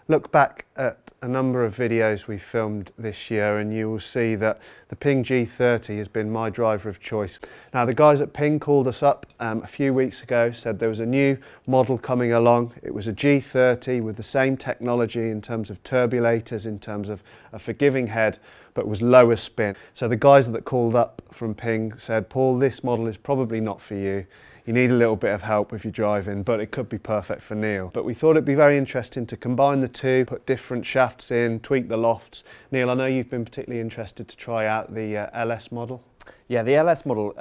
Look back at a number of videos we filmed this year and you will see that the Ping G30 has been my driver of choice. Now the guys at Ping called us up a few weeks ago, said there was a new model coming along. It was a G30 with the same technology in terms of turbulators, in terms of a forgiving head, but was lower spin. So the guys that called up from Ping said, Paul, this model is probably not for you. You need a little bit of help if you're driving, but it could be perfect for Neil. But we thought it'd be very interesting to combine the two, put different shafts in, tweak the lofts. Neil, I know you've been particularly interested to try out the LS model. Yeah, the LS model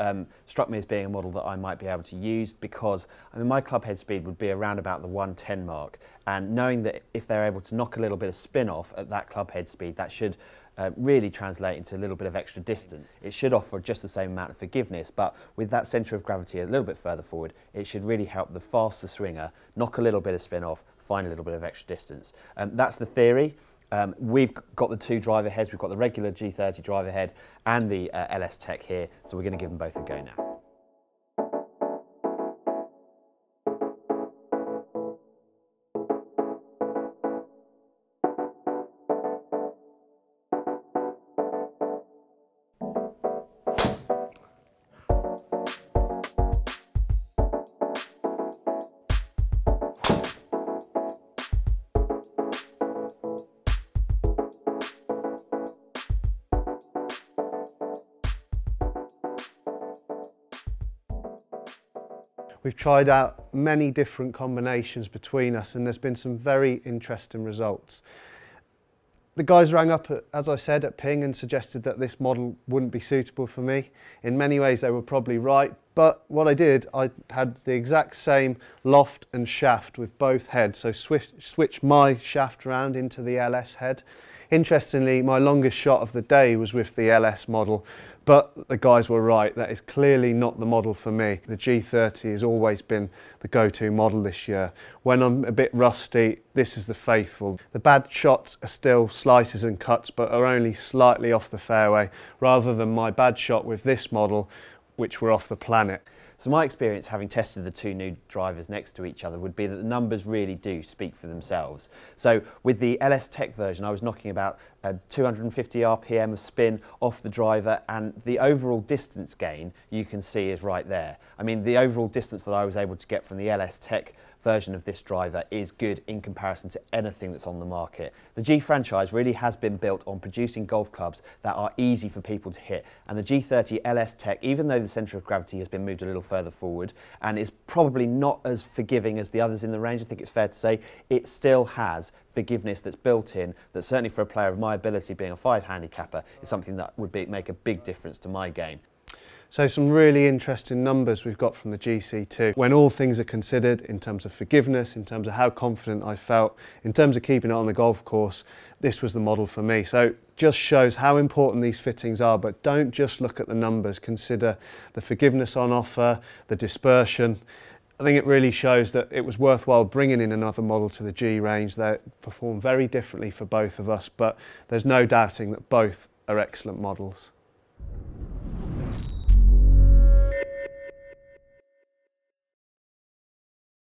struck me as being a model that I might be able to use because my club head speed would be around about the 110 mark, and knowing that if they're able to knock a little bit of spin off at that club head speed, that should really translate into a little bit of extra distance. It should offer just the same amount of forgiveness, but with that centre of gravity a little bit further forward, it should really help the faster swinger knock a little bit of spin off, find a little bit of extra distance. That's the theory. We've got the two driver heads. We've got the regular G30 driver head and the LS Tec here, so we're going to give them both a go now. We've tried out many different combinations between us and there's been some very interesting results. The guys rang up, as I said, at Ping and suggested that this model wouldn't be suitable for me. In many ways they were probably right, but what I did, I had the exact same loft and shaft with both heads, so switched my shaft around into the LS head. Interestingly, my longest shot of the day was with the LS model, but the guys were right, that is clearly not the model for me. The G30 has always been the go-to model this year. When I'm a bit rusty, this is the faithful. The bad shots are still slices and cuts, but are only slightly off the fairway, rather than my bad shot with this model, which were off the planet. So my experience, having tested the two new drivers next to each other, would be that the numbers really do speak for themselves. So with the LS Tec version, I was knocking about 250 RPM of spin off the driver, and the overall distance gain you can see is right there. I mean, the overall distance that I was able to get from the LS Tec version of this driver is good in comparison to anything that's on the market. The G franchise really has been built on producing golf clubs that are easy for people to hit, and the G30 LS Tec, even though the centre of gravity has been moved a little further forward and is probably not as forgiving as the others in the range, I think it's fair to say, it still has forgiveness that's built in, that certainly for a player of my ability, being a 5 handicapper, is something that would make a big difference to my game. So some really interesting numbers we've got from the GC2. When all things are considered, in terms of forgiveness, in terms of how confident I felt, in terms of keeping it on the golf course, this was the model for me. So just shows how important these fittings are, but don't just look at the numbers, consider the forgiveness on offer, the dispersion. I think it really shows that it was worthwhile bringing in another model to the G range. They perform very differently for both of us, but there's no doubting that both are excellent models.